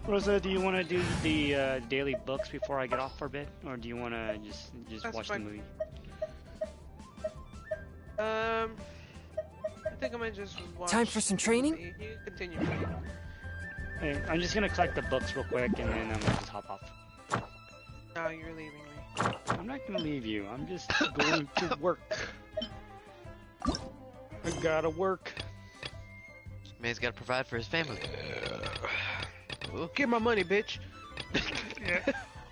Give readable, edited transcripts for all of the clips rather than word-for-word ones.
Rosa, do you want to do the daily books before I get off for a bit, or do you want to just That's watch fine. the movie? I think I might just watch. Time for some training? You continue. Hey, I'm just gonna collect the books real quick, and then I'm gonna just hop off. No, you're leaving me. I'm not gonna leave you. I'm just going to work. I gotta work. Man's gotta provide for his family. Get my money, bitch.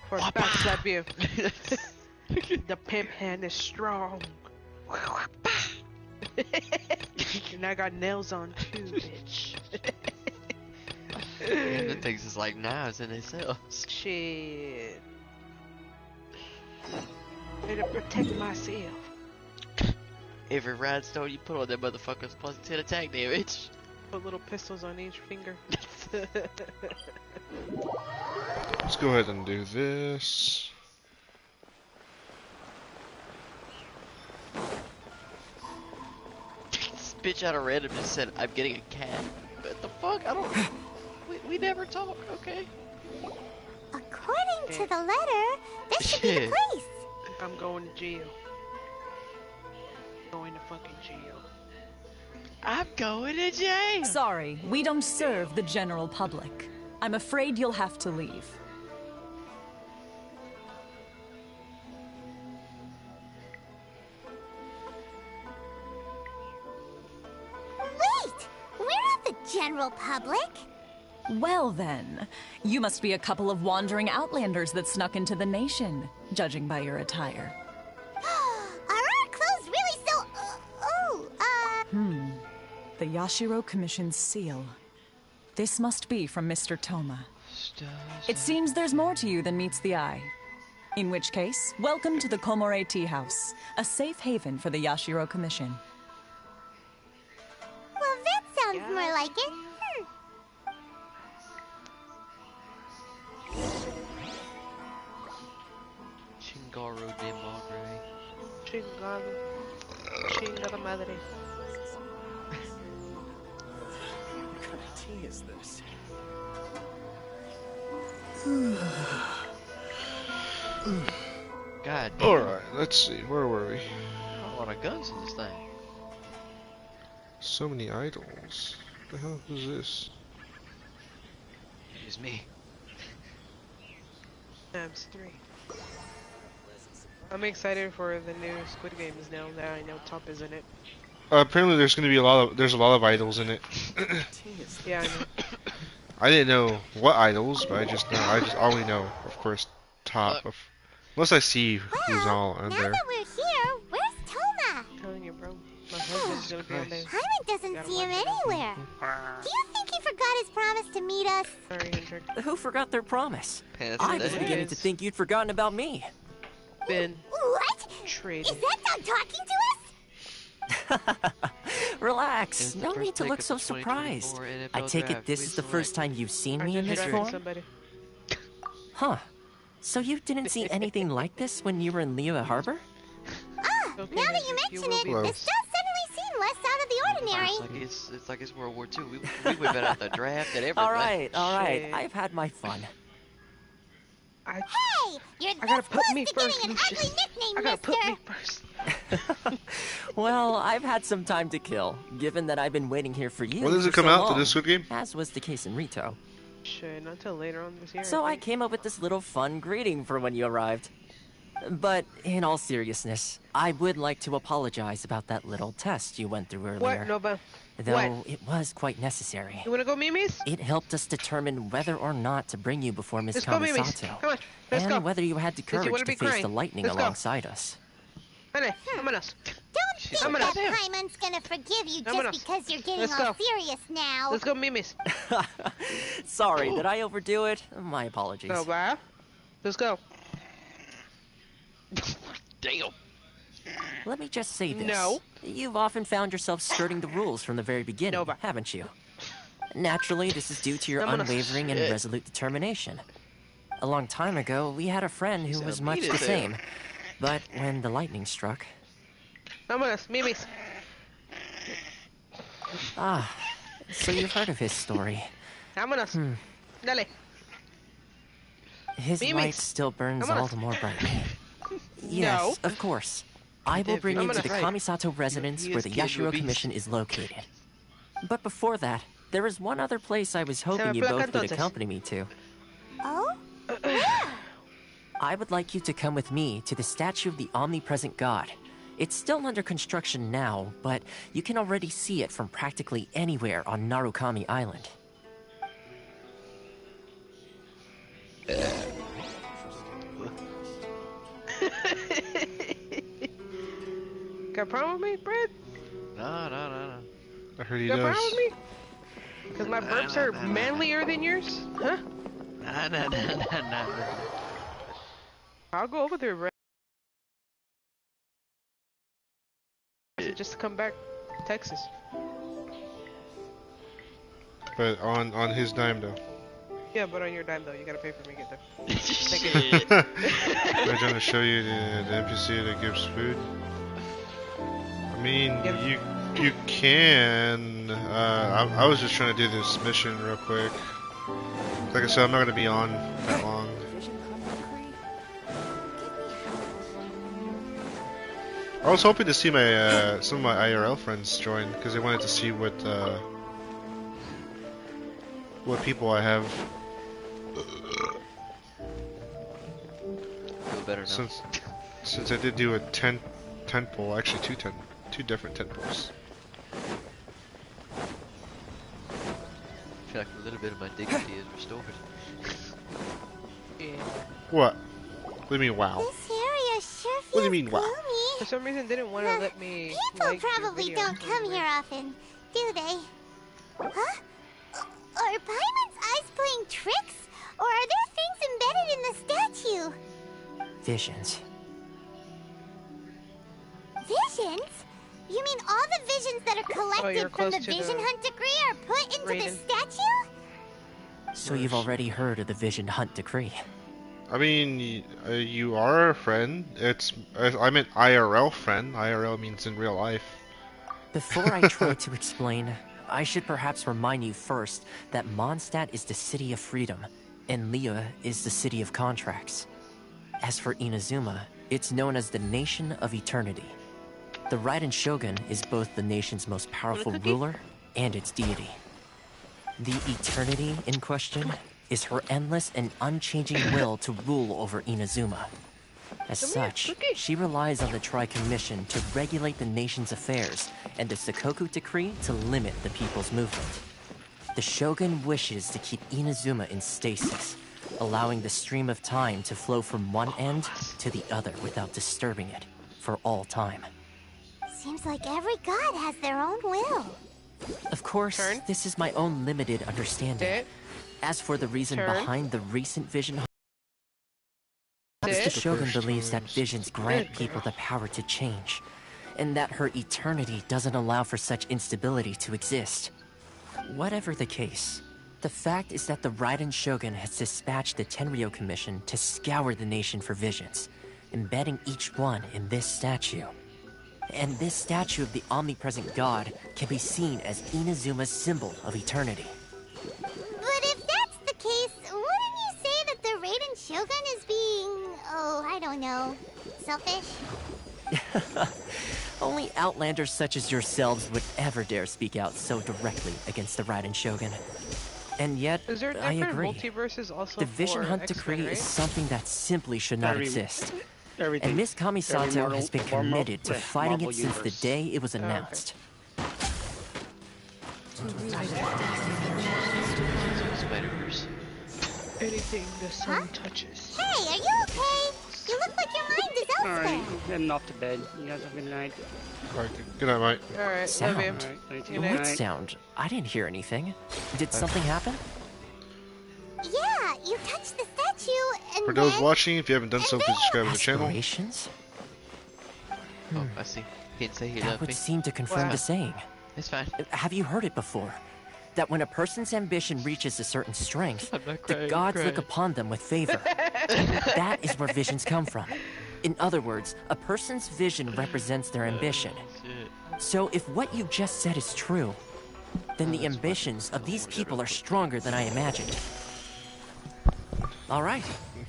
For a back slap you. The pimp hand is strong. And I got nails on too, bitch. And the things is like knives in themselves. Shit. Better protect myself. Every rhinestone you put on that motherfucker's plus 10 attack damage. Put little pistols on each finger. Let's go ahead and do this. This bitch out of random just said, I'm getting a cat. What the fuck? I don't... we never talk, okay? According to the letter, this should be the place. I'm going to jail. Going to fucking jail. I'm going to jail! Sorry, we don't serve the general public. I'm afraid you'll have to leave. Wait! We're not the general public. Well then, you must be a couple of wandering outlanders that snuck into the nation, judging by your attire. Are our clothes really so... The Yashiro Commission's seal. This must be from Mr. Toma. It seems there's more to you than meets the eye. In which case, welcome to the Komore Tea House, a safe haven for the Yashiro Commission. Well, that sounds more like it. Shingaru de Magre. Chingado. Chingada madre. What kind of tea is this? God damn. Alright, let's see. Where were we? A lot of guns in this thing. So many idols. What the hell is this? It's me. Times 3. I'm excited for the new Squid Games now that I know Top is in it. Apparently there's gonna be there's a lot of idols in it. Yeah, I know. I didn't know what idols, but I just already know, of course, Top. Unless I see who's all in Now there. that we're here, where's Toma? I'm telling you, bro. My husband's gonna be on there. Hyman doesn't see him anywhere. Do you think he forgot his promise to meet us? Sorry, Hendrik. Who forgot their promise? Pants I in was the beginning to think you'd forgotten about me. Ben. What? Traded. Is that dog talking to Relax. No need to look so surprised. I take it this is the first time you've seen me in this form? Somebody. Huh. So you didn't see anything like this when you were in Liyue Harbor? Okay, now that you Hendrik, mention will it, be Close. this does suddenly seem less out of the ordinary. It's like it's World War II. We've been out the draft and everything. Alright. Shit. I've had my fun. Hey, you're I gotta this put close me to first, getting an Lucius. ugly nickname, I gotta put me mister. first. Well, I've had some time to kill, given that I've been waiting here for you. When does for it come so out long, to this Squid Game? As was the case in Rito. Shit, not till later on this year. So I think. came up with this little fun greeting for when you arrived. But in all seriousness, I would like to apologize about that little test you went through earlier. What, Nova? Though What? it was quite necessary. You wanna go, Mimis? It helped us determine whether or not to bring you before Miss Let's go, Mimis. Kawasato. Come on, let's and go. whether you had the Since you courage wanna to be face crying, the lightning let's go. alongside us. Honey, vámonos. Don't think I'm gonna- that Hyman's gonna forgive you I'm gonna- just because you're getting let's all go. serious now. Let's go, Mimis. Sorry, did I overdo it? My apologies. No, bye. Let's go. Damn. Let me just say this. No. You've often found yourself skirting the rules from the very beginning, No, but- haven't you? Naturally, this is due to your I'm gonna- unwavering and Shit. resolute determination. A long time ago, we had a friend who Sound was much mean the as hell. same. But when the lightning struck... Vámonos, Mimis. Ah, so you've heard of his story. Vámonos. Dale. His Mimi's. light still burns gonna- all the more brightly. Yes, No. of course. I will bring you I'm to the gonna- Kamisato residence he where is the Kid Yashiro Movies. Commission is located. But before that, there is one other place I was hoping me you placa both would entonces. accompany me to. Oh? I would like you to come with me to the statue of the omnipresent god. It's still under construction now, but you can already see it from practically anywhere on Narukami Island. Got a problem with me, Brad? No. I heard he Got a problem does. with me? Because my burps are manlier than yours? Huh? Nah. I'll go over there, Brad. Just to come back to Texas. But on his dime though. Yeah, but on your dime though, you gotta pay for me to get there. Shit. I'm trying to show you the NPC that gives food. I mean, you can. I was just trying to do this mission real quick. Like I said, I'm not gonna be on that long. I was hoping to see my some of my IRL friends join because they wanted to see what people I have. Feel better now. Since I did do a 10 pull, actually two different 10 pulls. I feel like a little bit of my dignity is restored. Yeah. What? What do you mean, wow? This area sure feels What do you mean, wow? gloomy. For some reason, didn't want to let me. People like your probably videos don't come here often, do they? Huh? Are Paimon's eyes playing tricks? Or are there things embedded in the statue? Visions. Visions? You mean all the visions that are collected you're from close the to the Vision Hunt decree are put into Raiden. the statue? So you've already heard of the Vision Hunt decree. I mean, you are a friend. I meant IRL friend. IRL means in real life. Before I try to explain, I should perhaps remind you first that Mondstadt is the city of freedom, and Liyue is the city of contracts. As for Inazuma, it's known as the Nation of Eternity. The Raiden Shogun is both the nation's most powerful ruler and its deity. The Eternity in question is her endless and unchanging will to rule over Inazuma. As such, she relies on the Tri-Commission to regulate the nation's affairs and the Sakoku Decree to limit the people's movement. The Shogun wishes to keep Inazuma in stasis, allowing the stream of time to flow from one end to the other without disturbing it for all time. Seems like every god has their own will. Of course, Turn. this is my own limited understanding. Sit. As for the reason Turn. behind the recent vision, the Sit. Shogun First believes that times. visions grant people the power to change, and that her eternity doesn't allow for such instability to exist. Whatever the case, the fact is that the Raiden Shogun has dispatched the Tenryou Commission to scour the nation for visions, embedding each one in this statue. And this statue of the omnipresent god can be seen as Inazuma's symbol of eternity. But if that's the case, wouldn't you say that the Raiden Shogun is being, I don't know, selfish? Only outlanders such as yourselves would ever dare speak out so directly against the Raiden Shogun. And yet, Is there I different agree. multiverses also The Vision for Hunt X-Men, decree right? is something that simply should not Every- exist. Everything. And Miss Every Kamisato Marvel- has been Marvel- committed to fighting Marvel it since the universe. day it was okay. announced. Spider-Verse. Anything the sun touches. Hey, are you okay? You look like your mind is Alright, elsewhere. I'm heading off to bed. You guys have a good night. Alright, good night, mate. Alright, love Sound. you. Alright, love you too. Good What night. sound? I didn't hear anything. Did something happen? Yeah, you touched the statue and For those then... watching, if you haven't done so, please subscribe to the channel. Aspirations? Oh, I see. He didn't say he That loved would me. seem to confirm Wow. the saying. It's fine. Have you heard it before? That when a person's ambition reaches a certain strength, I'm not the crying, gods I'm look crying. upon them with favor. That is where visions come from. In other words, a person's vision represents their ambition. Shit. So if what you just said is true, then the ambitions of these people are stronger than I imagined. Alright,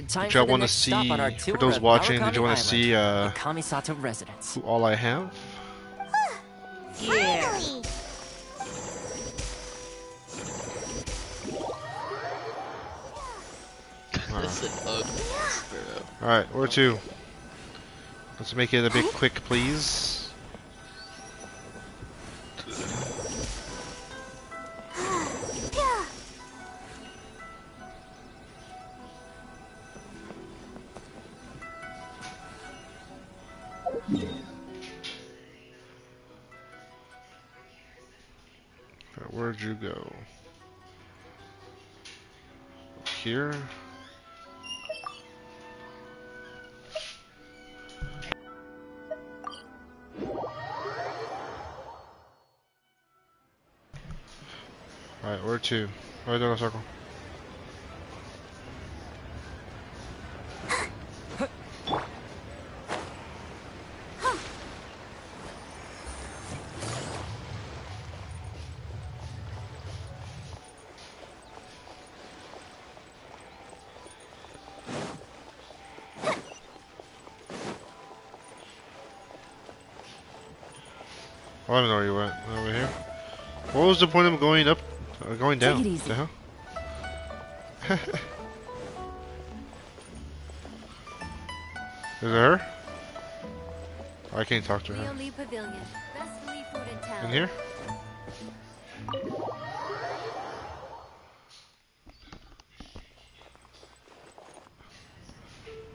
Time Did y'all for the want to next stop see, on our for tour those of watching, did Arakami you want Island, to see the Kamisato residence. who all I have? Yeah. Finally! That's an ugly sparrow. Alright, where to? Let's make it a bit quick, please. Alright, where'd you go? Here? Alright, where to? Right down a circle. Oh, I don't know where you went. Over here. What was the point of going up, going down? Take it What easy. the hell? Is it her? Oh, I can't talk to her. Pavilion. Best food in town. In here?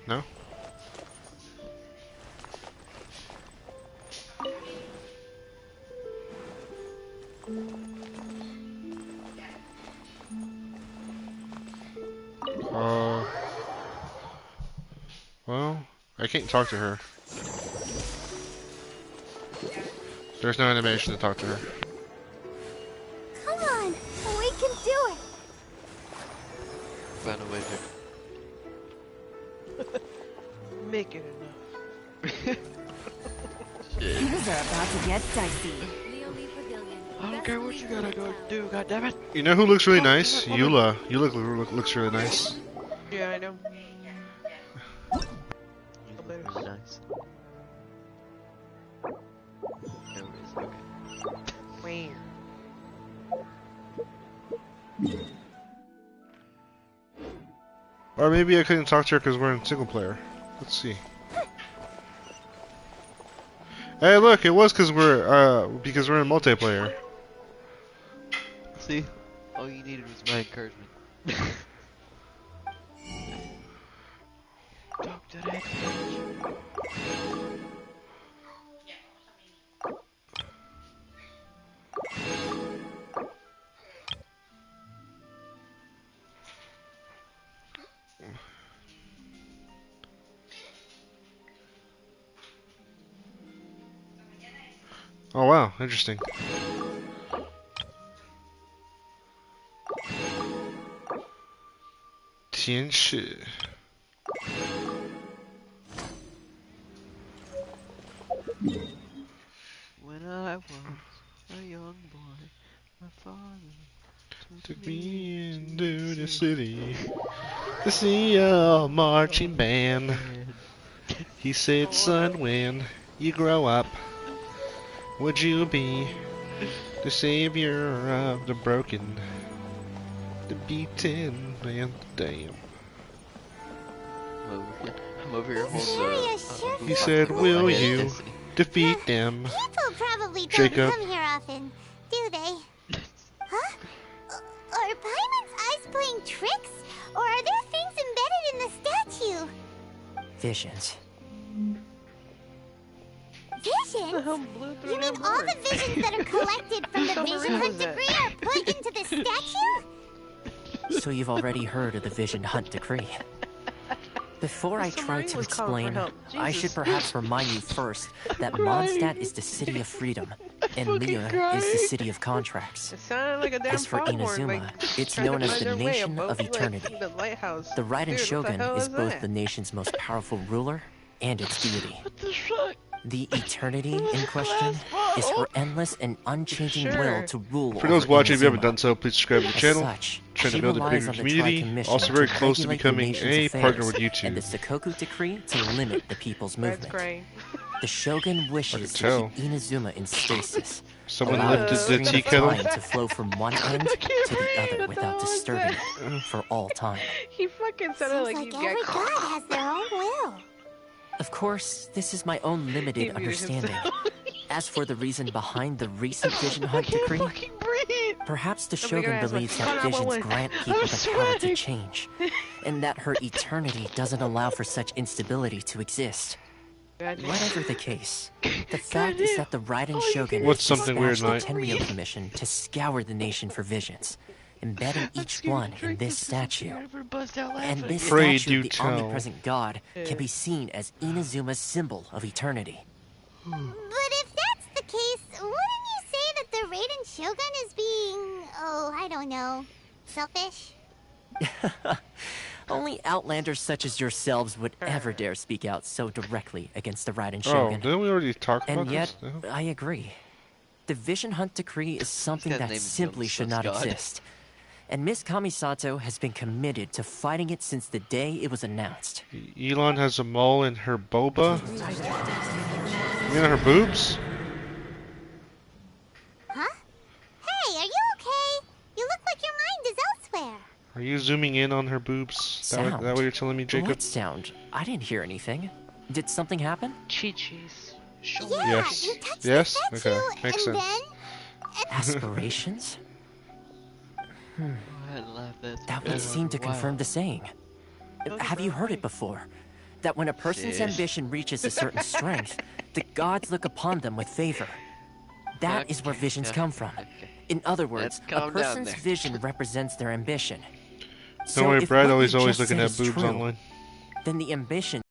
No? Well, I can't talk to her. There's no animation to talk to her. Come on! We can do it! Found a way there. Make it enough. Things are about to get dicey. I don't care what you gotta go do, goddammit. You know who looks really nice? Eula. Eula looks really nice. Yeah, I know. Really nice. There it is, okay. Or maybe I couldn't talk to her because we're in single player. Let's see. Hey, look, it was because we're in multiplayer. See? All you needed was my encouragement. Talk to that bitch. Oh wow, interesting. Tianshi. When I was a young boy, my father Took me into the city to see a marching band. He said, son, when you grow up, would you be the savior of the broken, the beaten, and the damned? I'm over here holding He said, will you defeat them? People probably don't Jacob. come here often, do they? Huh? Are Paimon's eyes playing tricks? Or are there things embedded in the statue? Visions. Visions? Blew through You mean that all board. the visions that are collected from the How Vision real Hunt is that? Decree are put into the statue? So you've already heard of the Vision Hunt Decree. Before I try to Submarine was calling for explain, help. I Jesus. should perhaps remind you first that Mondstadt is the city of freedom, and Liyue is the city of contracts. It sounded like a damn As for foghorn, Inazuma, like, it's trying to known as find the their way Nation above, of like, Eternity. the lighthouse. The Raiden Dude, what the Shogun hell is both that? the nation's most powerful ruler and its deity. What the fuck? The Eternity in question is her endless and unchanging will to rule For those over watching, if you haven't Inazuma. done so, please subscribe to the As channel. such, Trying she to build a relies bigger on the community. Tri-Commission Also very to close to regulate the becoming nation's a partner affairs, with YouTube. and the Sakoku Decree to limit the people's Red's movement. crying. The Shogun wishes to tell. keep Inazuma in stasis, Someone allowing lifted the stream tea of kettle. time to flow from one end I can't to the breathe. other What the without hell was disturbing that? it for all time. He fucking sounded Seems like like he'd every get god has their own will. Of course, this is my own He limited muted understanding. himself. As for the reason behind the recent Vision Hunt I can't decree, fucking breathe. perhaps the Oh my God, Shogun I was like, believes "Hold that on, visions wait. grant I'm people the power to sweating." change, and that her eternity doesn't allow for such instability to exist. Goddamn. Whatever the case, the fact is that the Raiden Shogun What's has something weird, dispatched the Knight? Tenryo Commission to scour the nation for visions, embedding each one in this statue. And this Pray statue do of the tell. omnipresent god can be seen as Inazuma's symbol of eternity. But if that's the case, wouldn't you say that the Raiden Shogun is being, oh, I don't know, selfish? Only outlanders such as yourselves would ever dare speak out so directly against the Raiden Oh, Shogun. didn't we already talk about And yet, this? No? I agree. The Vision Hunt Decree is something guy's that name is simply Young should not God. exist. And Miss Kamisato has been committed to fighting it since the day it was announced. Elon has a mole in her boba. You mean on her boobs? Huh? Hey, are you okay? You look like your mind is elsewhere. Are you zooming in on her boobs? Sound. That what you're telling me, Jacob? What sound? I didn't hear anything. Did something happen? Chi-Chi's. Yeah, Yes. you touched Yes? the statue, Okay, makes and sense. Aspirations? That would seem to confirm the saying. Have you heard it before? That when a person's Yes. ambition reaches a certain strength, the gods look upon them with favor. That is where visions come from. In other words, Let's calm a down person's there. vision represents their ambition. Don't worry, if Brad what always you always just looking said at is boobs true, online. then the ambition.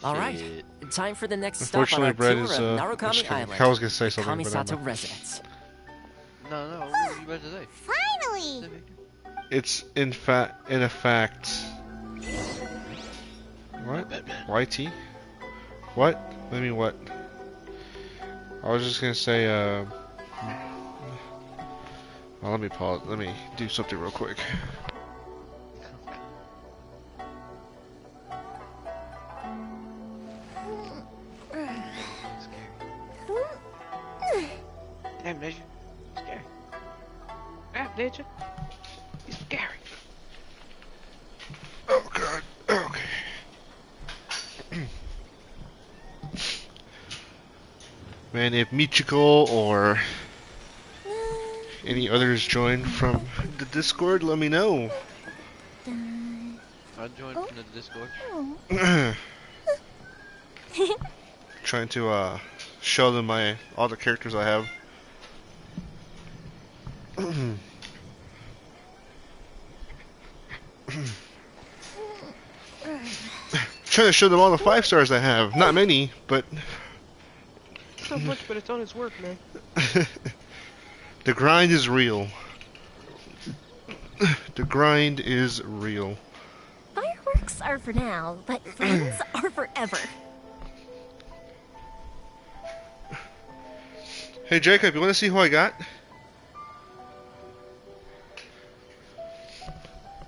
All right, Shit. time for the next stop on Unfortunately, our Brad tour is of just Narukami kidding. Island, I was gonna say the something, but I'm Kamisato not. residence. No, what were you about to say? finally! It's in fact. What? YT? What? I mean what? I was just gonna say well, let me pause. Let me do something real quick. Damn, Ninja. Scary. Ah, Ninja. He's scary. Oh god. Okay. Man, if Michiko or any others join from the Discord, let me know. I joined from the Discord. Trying to show them all the characters I have. Trying to show them all the 5 stars I have. Not many, but It's not much, but it's honest work, man. the grind is real. The grind is real. Fireworks are for now, but friends are forever. Hey Jacob, you want to see who I got?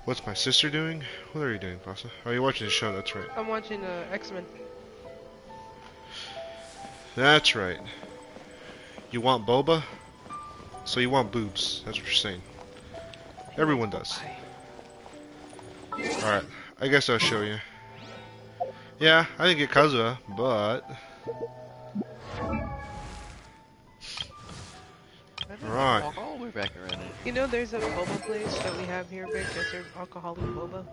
What's my sister doing? What are you doing, Pasa? Oh, you're watching the show, that's right. I'm watching X-Men. That's right. You want boba? So you want boobs, that's what you're saying. Everyone does. Alright, I guess I'll show you. Yeah, I didn't get Kazuha, but... Right. Walk all the way back around it. You know, there's a boba place that we have here, Vic. That's their alcoholic boba.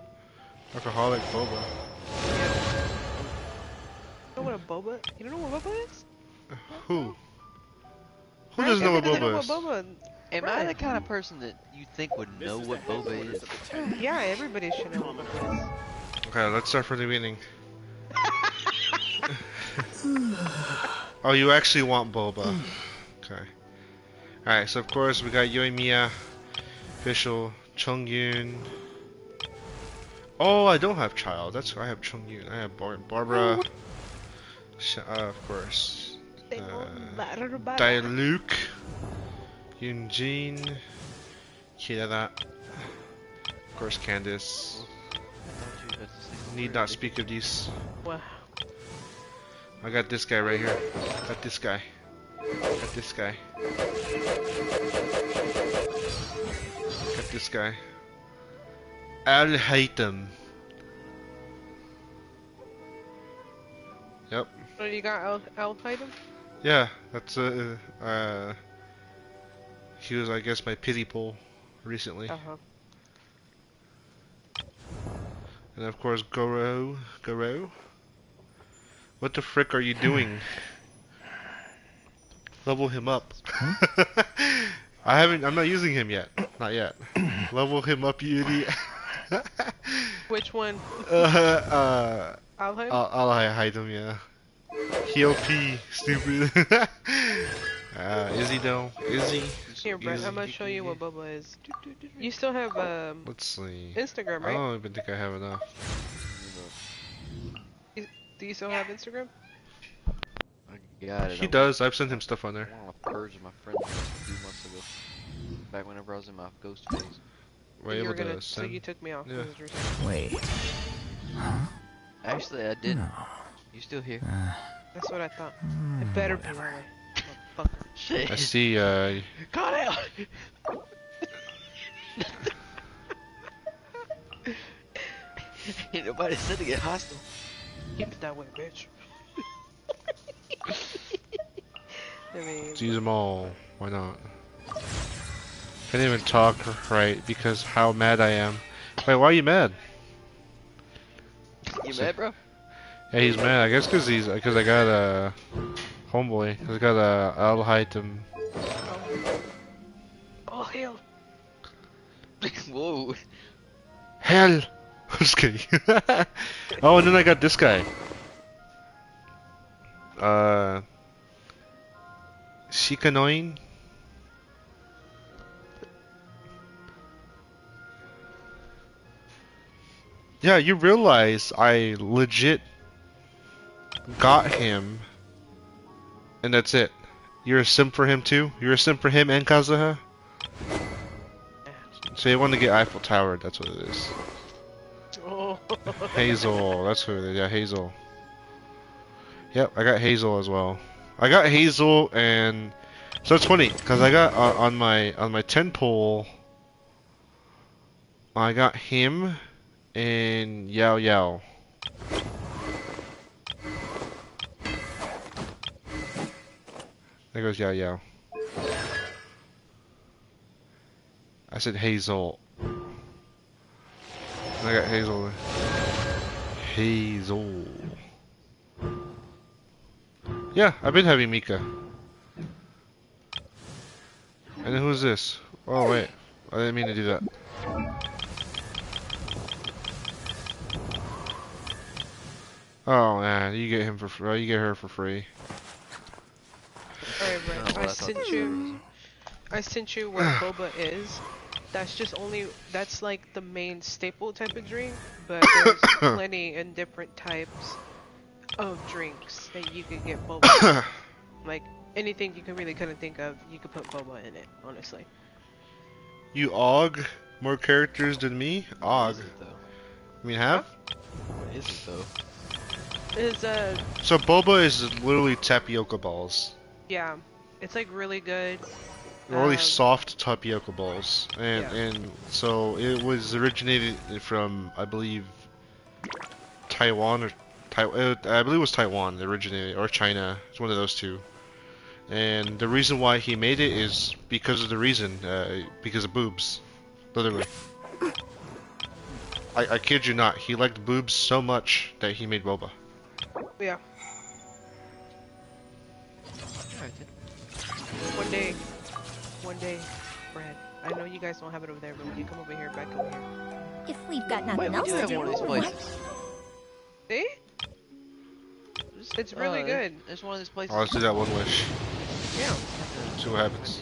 Alcoholic boba. You know what a boba? You don't know what boba is? Who? Who doesn't know what Everybody boba know is? what boba? Am I Right. the kind of person that you think would know what boba is? Yeah, everybody should know what boba is. Okay, let's start from the beginning. Oh, you actually want boba. Okay. Alright, so of course we got Yoimiya, Official, Chongyun. Oh, I don't have Child. That's I have Chongyun. I have Barbara. Of course. Diluc, Eugene, Kirara, of course Candace. Need not speak of these. Wow. I got this guy right here. Got this guy. Got this guy. Got this guy. Al Haytham. Yep. Oh, you got Al Qaeda? Yeah, that's he was, I guess, my pity pool recently. Uh-huh. And of course, Goro. What the frick are you doing? Level him up. I'm not using him yet. Not yet. Level him up, you idiot. Which one? I'll hide him, yeah. Heal P, stupid. Is he though? Is he? Here, Brett, I'm gonna show you what Boba is. You still have let's see. Instagram, I right? don't even think I have enough. Do you still have Instagram? I got it. He does. I've sent him stuff on there. I want to purge my friends a few months ago. Back whenever I was in my ghost phase. Were you able to So send? you took me off. Yeah. Wait. Actually, I didn't. You still here? That's what I thought. It better be that way. Motherfucker. Shit. I see. Got out. Ain't nobody said to get hostile. Keep it that way, bitch. I mean, Use them all. Why not? Can't even talk right because how mad I am. Wait, why are you mad? You mad, bro? Yeah, he's mad. I guess because I got a homeboy. Cause I got a Al Haytham. oh hell. Whoa. Hell. I'm just kidding. Oh, and then I got this guy. Shikanoin. Yeah, you realize I legit got him, and that's it. You're a simp for him too? You're a simp for him and Kazuha? So you want to get Eiffel Tower, that's what it is. Oh. Hazel, that's who it is, yeah, Hazel. Yep, I got Hazel as well. I got Hazel, and so it's funny because I got on my 10 pull, I got him and Yao Yao. There goes Yao Yao. I said Hazel. I got Hazel. Hazel. Yeah, I've been having Mika. And then who's this? Oh wait, I didn't mean to do that. Oh man, you get him for free. You get her for free. Alright, Brett. I sent you what boba is. That's just that's like the main staple type of drink, but there's plenty and different types of drinks that you can get boba. Like anything you can really kind of think of, you could put boba in it, honestly. You og more characters than me? Og. What is it, though? I mean, have? What is it, though? Is So boba is literally tapioca balls. yeah, it's like really good. Really soft tapioca balls, and Yeah. and so it was originated from, I believe, Taiwan or I believe it was Taiwan that originated, or China. It's one of those two. And the reason why he made it is because of the reason, because of boobs, literally. I kid you not, he liked boobs so much that he made boba. Yeah. One day, Brad. I know you guys don't have it over there, but when you come over here, back over here. If we've got nothing Wait, we else do to have do, one of these what? places. See? It's really good. There's one of these places. Oh, let's do that one wish. Yeah. See what happens.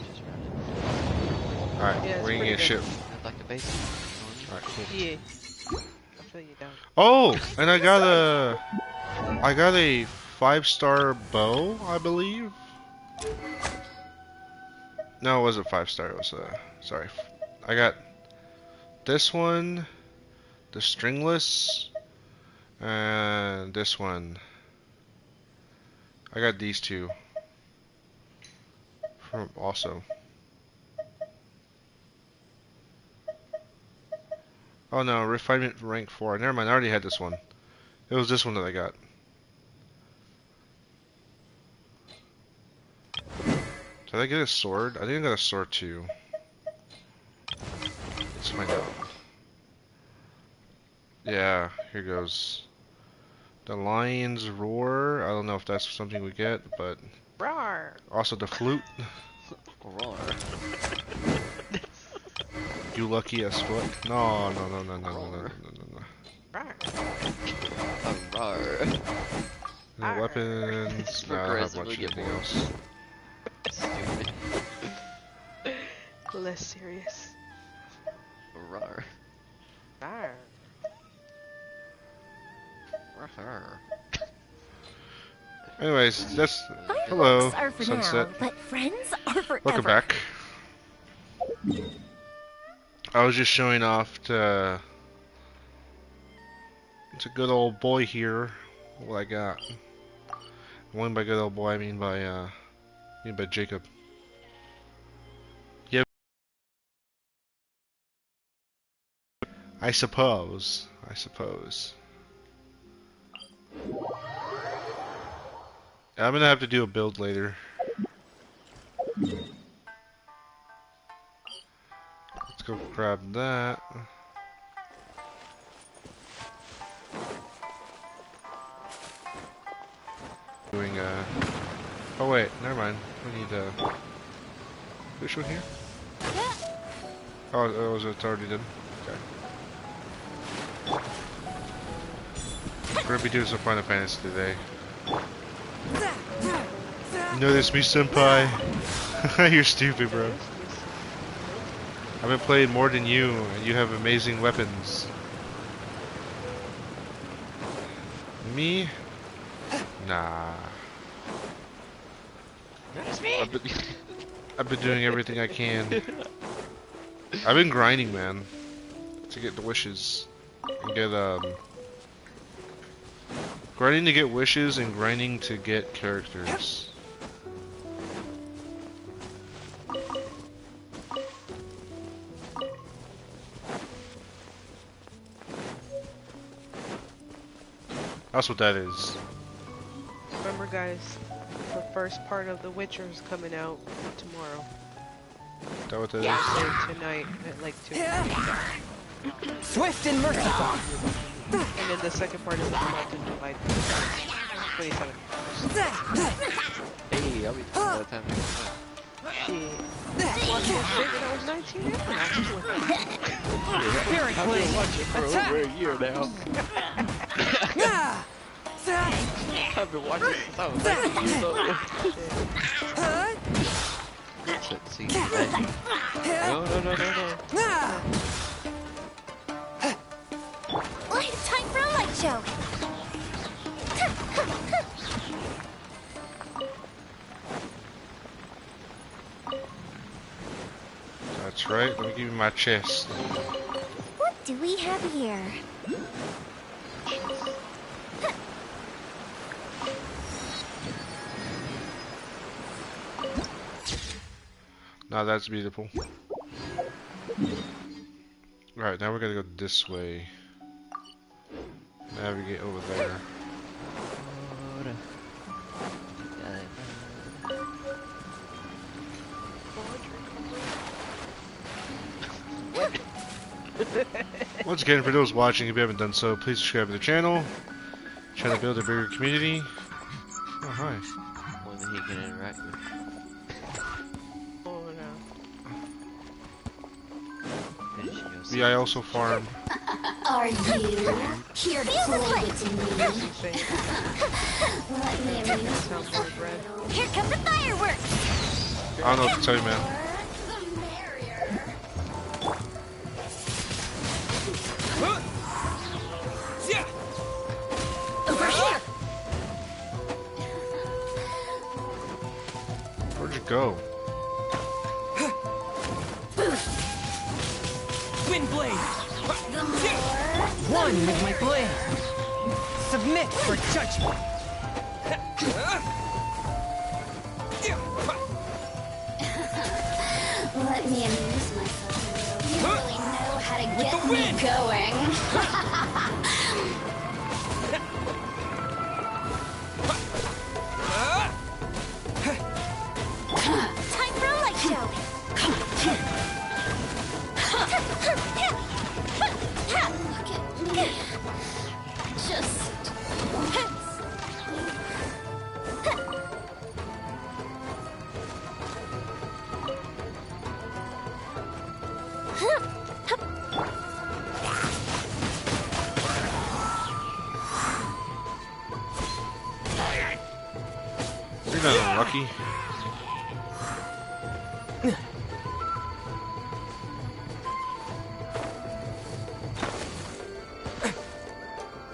Alright, Yeah, it's we're gonna pretty get a ship. I'd like the basic. Alright, cool. Yeah. I'll fill you down. Oh, and I got a 5-star bow, I believe. No, it wasn't 5-star. It was sorry. I got this one, the stringless, and this one. I got these two from also. Oh no, refinement rank 4. Never mind, I already had this one. It was this one that I got. Did I get a sword? I think I got a sword too. Let's find out. Yeah, here goes. The lion's roar. I don't know if that's something we get, but Roar. also the flute. Roar. You lucky as fuck. No, no, no, no, no, no, no, no, no, Roar. Roar. no. Weapons. No, I don't have much anything else. Stupid. Less serious. Roar. Roar. Roar. Anyways, that's hello, Fireworks are for sunset. now, but friends are forever. Welcome back. I was just showing off to good old boy here what I got. When by good old boy, I mean by Jacob. Yep. I suppose. I'm gonna have to do a build later. Let's go grab that. Doing oh wait, never mind. We need this one here. Oh, it's already done. Okay. We're gonna be doing some Final Fantasy today. You know this, me senpai? You're stupid, bro. I've been playing more than you, and you have amazing weapons. Me? Nah. I've been doing everything I can. I've been grinding, man, to get the wishes and get grinding to get wishes and grinding to get characters. That's what that is. Remember, guys, the first part of The Witcher is coming out tomorrow. Is that what that is? So tonight at like 2. Swift and merciful. And then the second part is coming out in July 27th. Hey, I'll be by the time next time. Shit. I watched that shit when I was 19 and Very I've been clean. watching for over a year now. I've been watching since I was 19 years old. Let's see. No. Well, it's time for a light show. That's right. Let me give you my chest. What do we have here? Now that's beautiful. Alright, now we're gonna go this way. Navigate over there. Once again, for those watching, if you haven't done so, please subscribe to the channel. Trying to build a bigger community. Oh, hi. One that he can interact with. Oh no. Yeah, I also farm. Are you here to play with me? Let me read. Sounds like red. Here come the fireworks! I don't know what to tell you, man. Over here! go. Wind blade! One with my blade! Submit for judgment! Let me amuse myself. You really know how to get me going. Time for a light show. Look at me. Just You're not unlucky.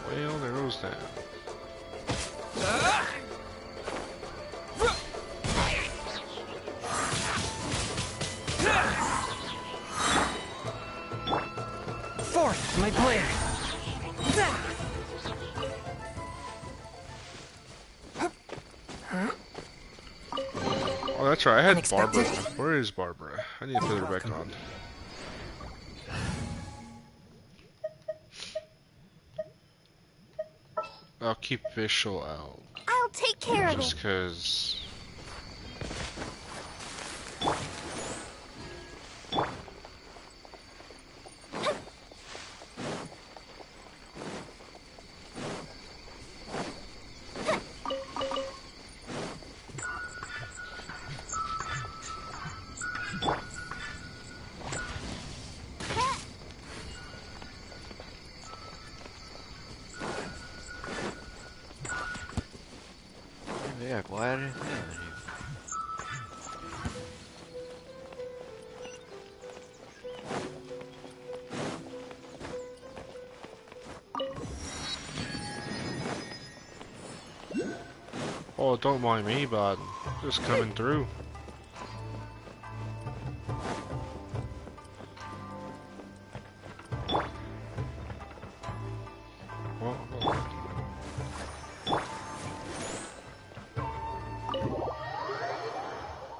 Well, there goes that. Fourth, my blade! Oh, that's right. I had Unexpected. Barbara. Where is Barbara? I need to put her back on. I'll keep Vishal out. I'll take care of Just it. cause. Yeah, quiet. Yeah, Oh, don't mind me, but just coming through.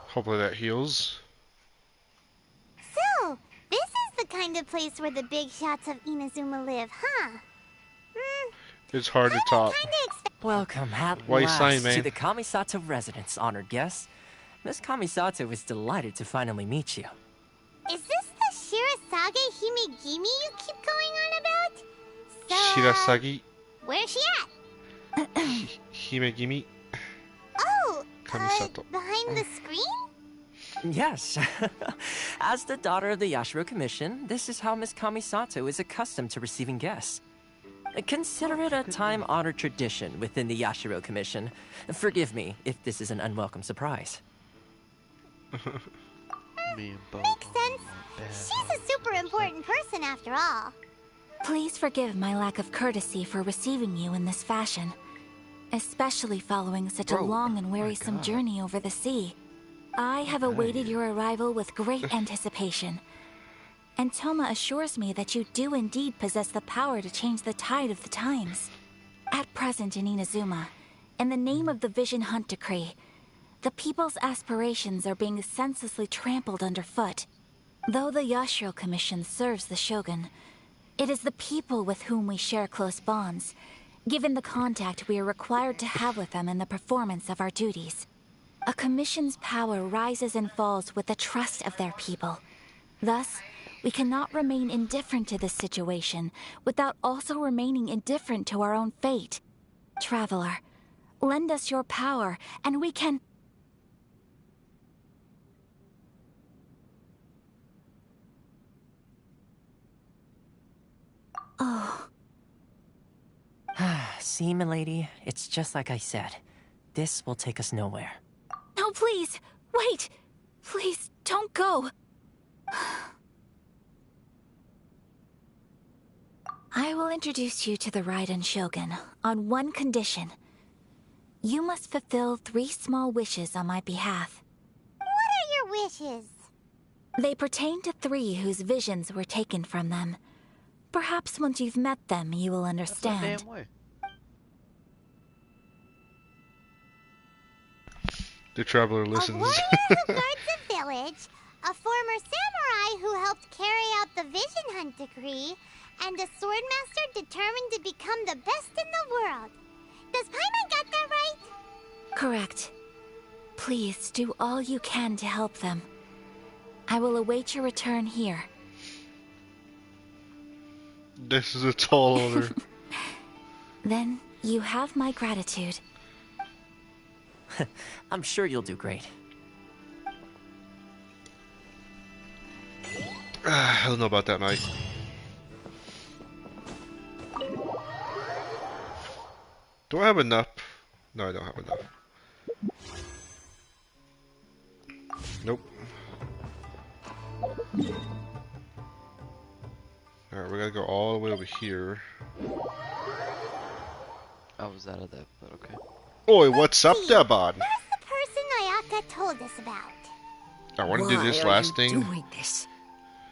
Hopefully that heals. So, this is the kind of place where the big shots of Inazuma live, huh? It's hard to top. Kinda expect. Welcome at Why last sign, man? to the Kamisato residence, honored guests. Miss Kamisato is delighted to finally meet you. Is this the Shirasage Himegimi you keep going on about? So, Shirasagi where's she at? Himegimi Oh, Kamisato. behind the screen? Yes. As the daughter of the Yashiro Commission, this is how Miss Kamisato is accustomed to receiving guests. Consider it a time-honored tradition within the Yashiro Commission. Forgive me if this is an unwelcome surprise. me and Bo. Makes sense. She's a super important person after all. Please forgive my lack of courtesy for receiving you in this fashion, especially following such a Bro, long and my wearisome God. journey over the sea. I have awaited your arrival with great anticipation, and Toma assures me that you do indeed possess the power to change the tide of the times. At present in Inazuma, in the name of the Vision Hunt Decree, the people's aspirations are being senselessly trampled underfoot. Though the Yashiro Commission serves the Shogun, it is the people with whom we share close bonds, given the contact we are required to have with them in the performance of our duties. A commission's power rises and falls with the trust of their people. Thus, we cannot remain indifferent to this situation without also remaining indifferent to our own fate. Traveler, lend us your power, and we can... Oh. See, milady, it's just like I said. This will take us nowhere. No, please! Wait! Please, don't go! I will introduce you to the Raiden Shogun on one condition. You must fulfill 3 small wishes on my behalf. wishes? They pertain to 3 whose visions were taken from them. Perhaps once you've met them, you will That's the understand. damn way. The traveler A listens. warrior who guards a village, a former samurai who helped carry out the Vision Hunt decree, and a swordmaster determined to become the best in the world. Does Paimon got that right? Correct. Please do all you can to help them. I will await your return here. This is a tall order. Then you have my gratitude. I'm sure you'll do great. I don't know about that, mate. Do I have enough? No, I don't have enough. Nope. Alright, we gotta go all the way over here. I was out of that, but okay. Oi, what's up there, bud? Where's the person Ayaka told us about? I want to do this last thing. Doing this?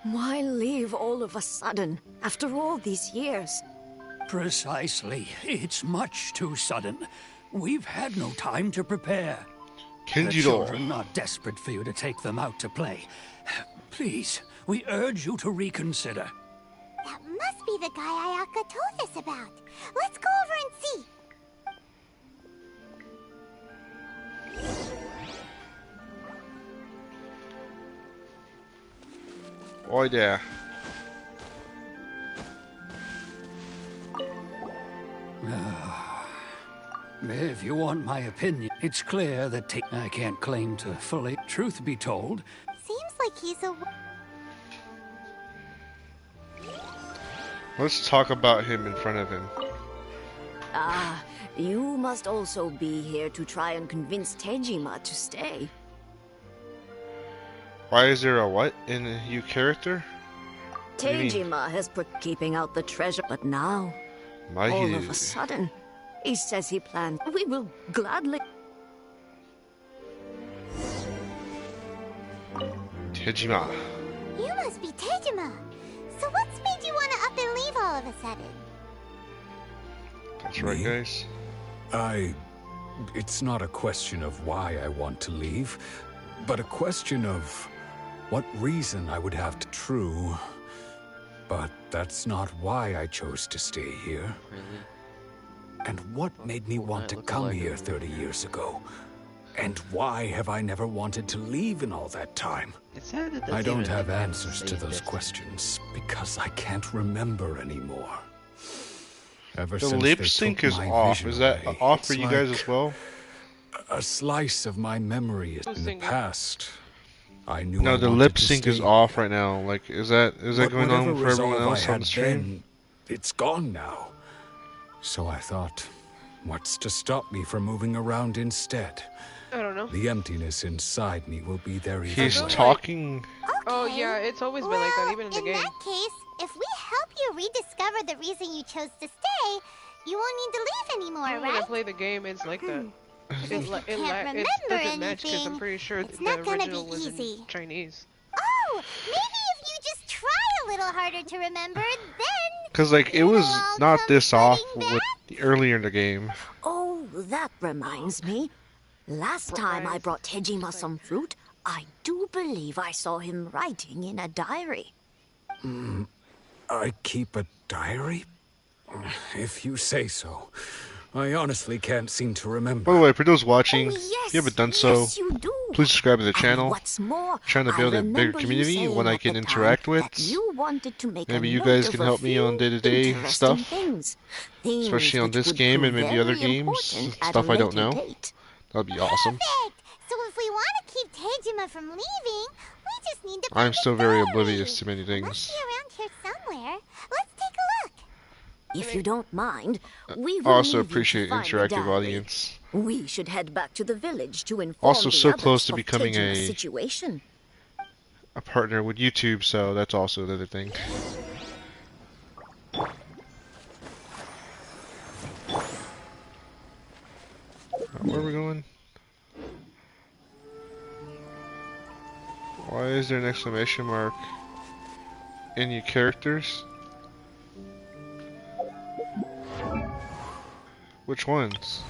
Why leave all of a sudden, after all these years? Precisely. It's much too sudden. We've had no time to prepare. The Kenjiro. children are desperate for you to take them out to play. Please, we urge you to reconsider. That must be the guy Ayaka told us about. Let's go over and see. Oi there. If you want my opinion, it's clear that I can't claim to fully. Truth be told, Seems like he's a... Let's talk about him in front of him. Ah, you must also be here to try and convince Tejima to stay. Why is there a what in a new character? do you mean? Tejima has put keeping out the treasure, but now, all of a sudden, he says he plans. We will gladly. Tejima. You must be Tejima. So what's made you want to up and leave all of a sudden? That's right, guys. It's not a question of why I want to leave, but a question of what reason I would have to. True, but that's not why I chose to stay here. Really? And what made me want to come here 30 years ago? And why have I never wanted to leave in all that time? I don't have answers to those questions because I can't remember anymore. Ever The since lip they sync took is my off. vision Is that away, off for it's you guys like as well? a slice of my memory is in the past. I knew No, I the wanted lip to sync is stay off here. right now. Like, is that But going on whatever for everyone resolve I else on had the stream? then, it's gone now. So I thought, what's to stop me from moving around instead? I don't know. The emptiness inside me will be there even He's more. talking. Oh yeah, it's always been like that, even in the game. In that case, if we help you rediscover the reason you chose to stay, you won't need to leave ananymore, When I right? play the game, it's like that. If you can't it remember doesn't match because I'm anything, pretty sure it's the not gonna original be was easy. in Chinese. Oh, maybe if you just try a little harder to remember, then... Because, like, it was not this off with earlier in the game. Oh, that reminds me. Last time I brought Tejima some fruit, I do believe I saw him writing in a diary. I keep a diary? If you say so. I honestly can't seem to remember. By the way, for those watching, Oh, if yes, you haven't done so, yes, you do. please subscribe to the And channel. what's more, Trying to I build a bigger remember you community, saying one I at can the interact time with. that you wanted to make Maybe a you note guys of can a help me on few day-to-day interesting stuff. Things Especially on which this would game and prove maybe other very games. important at Stuff a I don't later know. date. That'd be awesome. Perfect! So if we want to keep Tejima from leaving, we just need to find I'm still a very diary. oblivious to many It things. must be around here somewhere. Let's take a look. If you don't mind, we I will also leave you to appreciate find the interactive diary. audience. We should head back to the village to inform Also the so others close to of becoming Tejima's a- situation. A partner with YouTube, so that's also another thing. Where are we going? Why is there an exclamation mark in your characters? Which ones?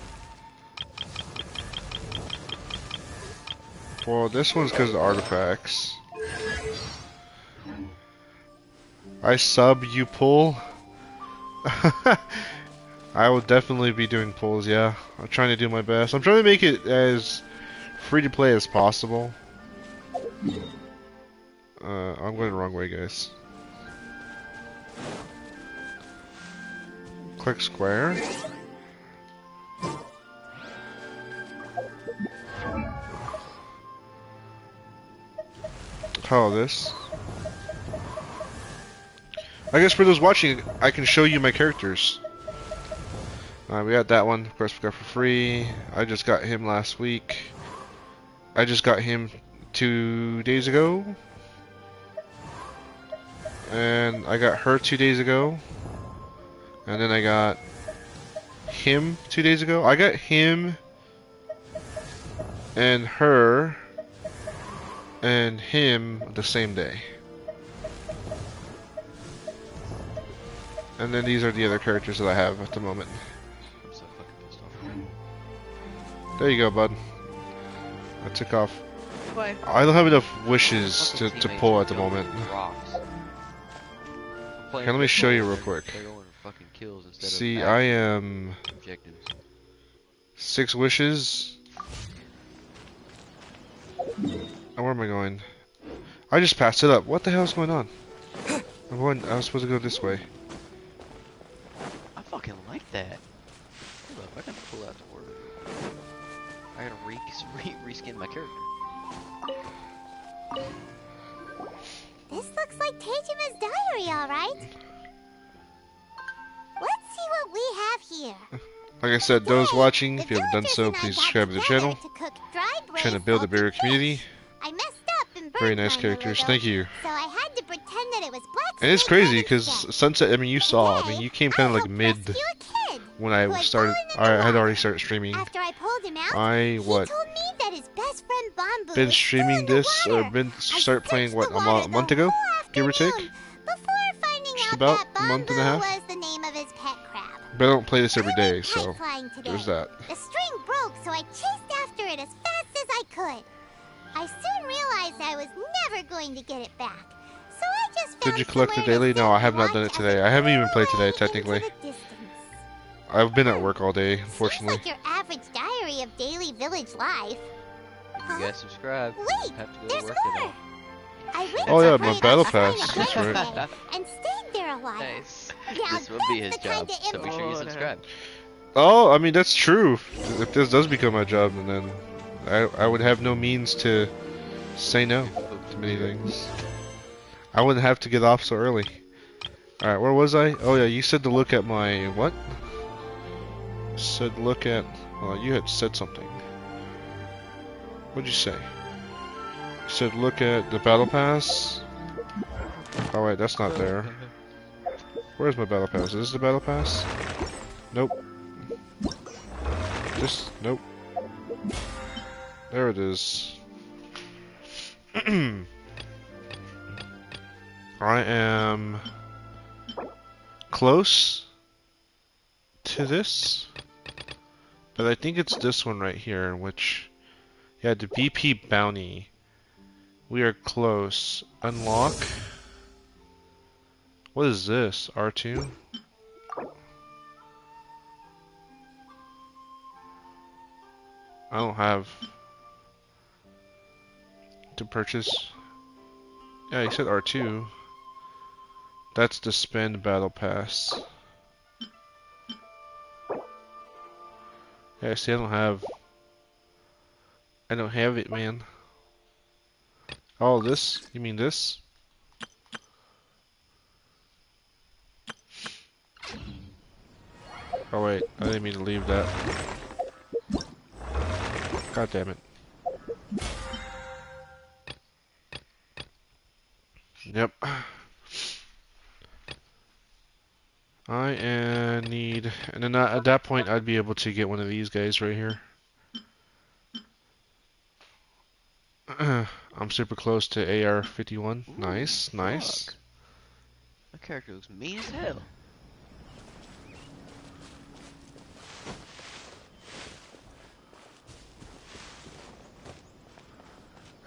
Well, this one's because of artifacts. I sub, you pull. I will definitely be doing pulls, yeah. I'm trying to do my best. I'm trying to make it as free to play as possible. I'm going the wrong way, guys. Click square. Oh, this. I guess for those watching, I can show you my characters. We got that one, of course, we got for free. I just got him last week. I just got him 2 days ago. And I got her 2 days ago. And then I got him 2 days ago. I got him and her and him the same day. And then these are the other characters that I have at the moment. I'm so fucking pissed off. There you go, bud. I took off. Why? I don't have enough wishes to pull at the moment. Okay, let me show you real quick. See, I am 6 wishes. Oh, where am I going? I just passed it up. What the hell is going on? I was supposed to go this way. I fucking like that. Hold up, I gotta pull out the word. I gotta reskin my character. This looks like Teijima's diary, alright. Let's see what we have here. Like I said, those watching, if you haven't done so, please subscribe to the channel. Trying to build a bigger community. I messed up and Very nice characters. Thank you. So I had to pretend that it was black. And it's crazy because Sunset, I mean, you saw, I mean, you came kind of like mid when I started. I had already started streaming. After I pulled him out, I what? He told me that his best friend Bambu Been streaming this or been start playing what a month ago, give or take. Just about a month and a half. Was the name of his pet crab. But I don't play this every day, so there's that. The string broke, so I chased after it as fast as I could. I soon realized I was never going to get it back. So I just found Did you collect the daily? No, I have not done it today. I haven't even played today, technically. I've been at work all day, unfortunately. Seems like your average diary of daily village life. You guys subscribe. Wait, have to go there's to work more. I went Oh yeah, to my play battle on pass. China That's right. Thursday and stayed there a while. Nice. Now This will be his that's the kind job, of so make sure you subscribe. Oh, I mean that's true. If this does become my job, then I would have no means to say no to many things. I wouldn't have to get off so early. All right, where was I? Oh yeah, you said to look at my what? Said look at. Well, you had said something. What'd you say? You said look at the battle pass. Oh wait, that's not there. Where's my battle pass? Is this the battle pass? Nope. Nope. There it is. I am close to this, but I think it's this one right here, in which, yeah, the BP bounty. We are close. Unlock. What is this? R2? I don't have to purchase. Yeah, he said R2. That's the spend battle pass. Yeah, see, I don't have it, man. Oh, this? You mean this? Oh wait, I didn't mean to leave that. God damn it. Yep. I need, and then at that point I'd be able to get one of these guys right here. I'm super close to AR-51. Ooh, Nice, nice. fuck. That character looks mean as hell.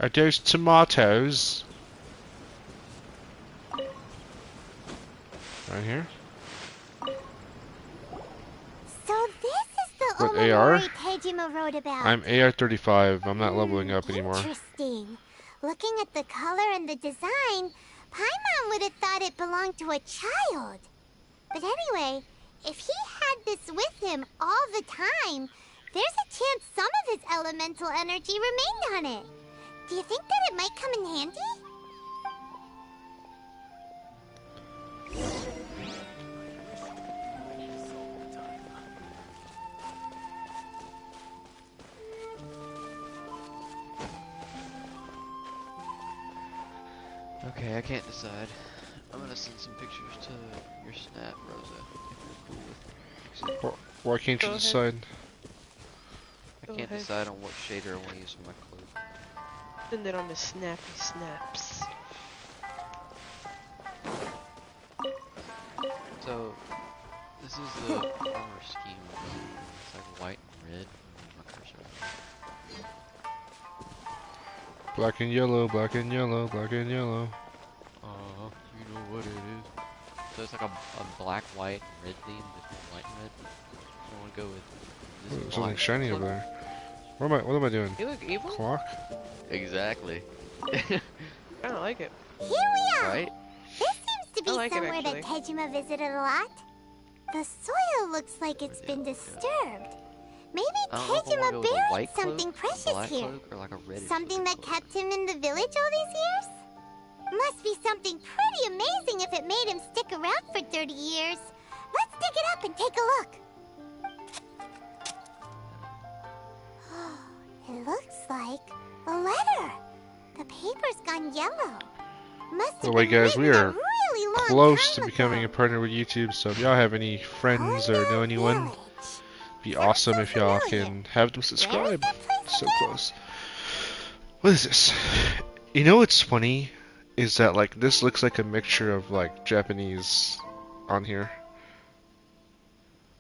Are those tomatoes? Right here. So this is the What, AR? Omamori Tejima wrote about. I'm AR-35. I'm not leveling up anymore. Interesting. Looking at the color and the design, Paimon would have thought it belonged to a child. But anyway, if he had this with him all the time, there's a chance some of his elemental energy remained on it. Do you think that it might come in handy? Okay, I can't decide. I'm gonna send some pictures to your snap, Rosa, if you're cool with it. Why can't you decide? I can't decide on what shader I want to use for my cloak. Send it on the snappy snaps. So, this is the armor scheme. It's like white and red. My cursor. Black and yellow, black and yellow, black and yellow. You know what it is. So it's like a black, white, and red theme, but white and red. I want to go with this. Ooh, something shiny over there. What am I doing? You look evil? Clock? Exactly. I don't like it. Here we are! Right? This seems to be I like it, somewhere that actually. Tejima visited a lot. The soil looks like it's been disturbed. Maybe Tejima buried something precious here. Like a something that kept him in the village all these years? Must be something pretty amazing if it made him stick around for 30 years. Let's dig it up and take a look. It looks like a letter. The paper's gone yellow. Must By the have way, been guys, we written a are really long close to time becoming a partner with YouTube, so if y'all have any friends or know anyone, be awesome if y'all can have them subscribe. So close. What is this? You know what's funny? Is that like this looks like a mixture of like Japanese on here.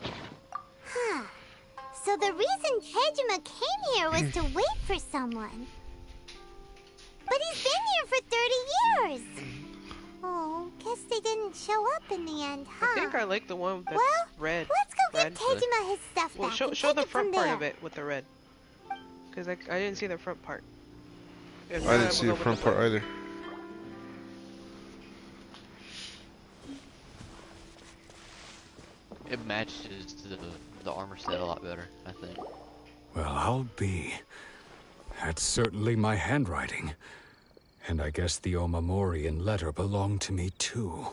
Huh. So the reason Tejima came here was to wait for someone. But he's been here for 30 years. Oh, guess they didn't show up in the end, huh? I think I like the one that's red. Let's go red. get Tejima his stuff Well, back. show the it front from part there. of it with the red. Because I didn't see the front part. I didn't see the front part either. It matches the armor set a lot better, I think. Well, I'll be. That's certainly my handwriting. And I guess the Omamorian letter belonged to me too.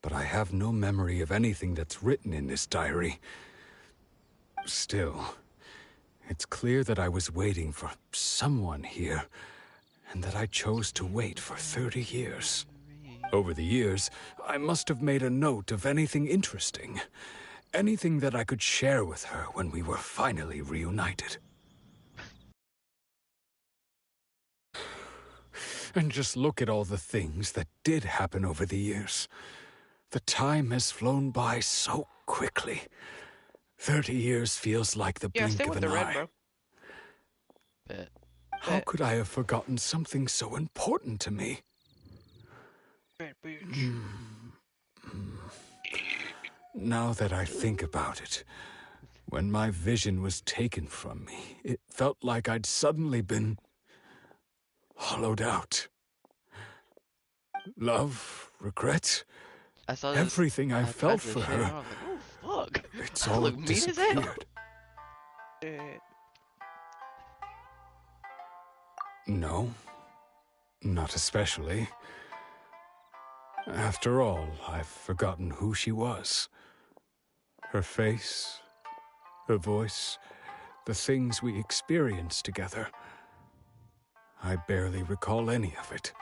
But I have no memory of anything that's written in this diary. Still, it's clear that I was waiting for someone here, and that I chose to wait for 30 years. Over the years, I must have made a note of anything interesting. Anything that I could share with her when we were finally reunited. And just look at all the things that did happen over the years. The time has flown by so quickly. 30 years feels like the blink of an eye. Bro. Bet. How could I have forgotten something so important to me? Now that I think about it, when my vision was taken from me, it felt like I'd suddenly been hollowed out. Love, regret, everything I felt for her. I was like, oh fuck. It's all disappeared. No, not especially. After all, I've forgotten who she was. Her face, her voice, the things we experienced together. I barely recall any of it.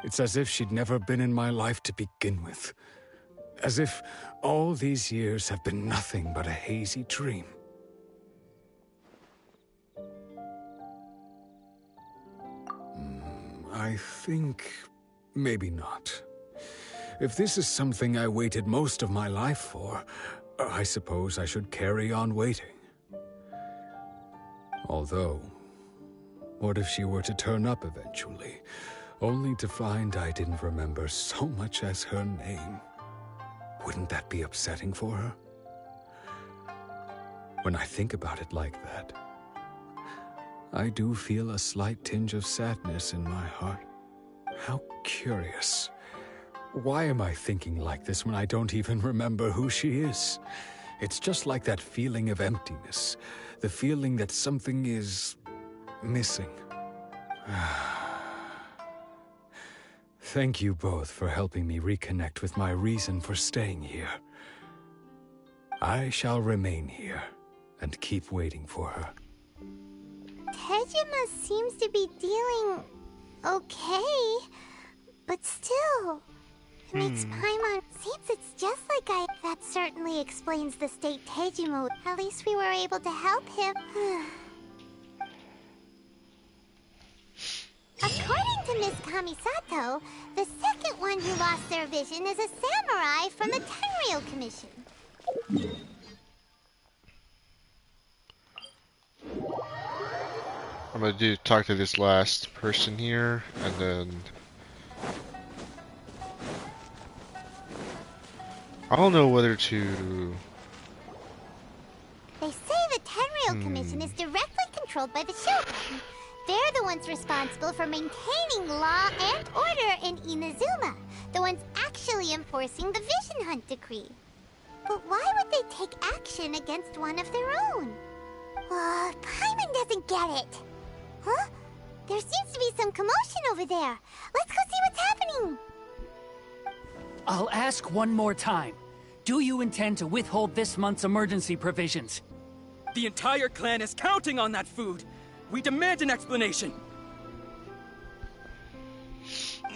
It's as if she'd never been in my life to begin with. As if all these years have been nothing but a hazy dream. I think maybe not. If this is something I waited most of my life for, I suppose I should carry on waiting. Although, what if she were to turn up eventually, only to find I didn't remember so much as her name? Wouldn't that be upsetting for her? When I think about it like that, I do feel a slight tinge of sadness in my heart. How curious. Why am I thinking like this when I don't even remember who she is? It's just like that feeling of emptiness, the feeling that something is missing. Thank you both for helping me reconnect with my reason for staying here. I shall remain here and keep waiting for her. Tejima seems to be dealing okay, but still, it makes Paimon seems it's just like I. That certainly explains the state Tejima. At least we were able to help him. According to Miss Kamisato, the second one who lost their vision is a samurai from the Tenryou Commission. I'm gonna talk to this last person here, and then I don't know whether to. They say the Tenryou Commission is directly controlled by the Shogun. They're the ones responsible for maintaining law and order in Inazuma, the ones actually enforcing the Vision Hunt decree. But why would they take action against one of their own? Paimon doesn't get it. Huh? There seems to be some commotion over there. Let's go see what's happening. I'll ask one more time. Do you intend to withhold this month's emergency provisions? The entire clan is counting on that food. We demand an explanation.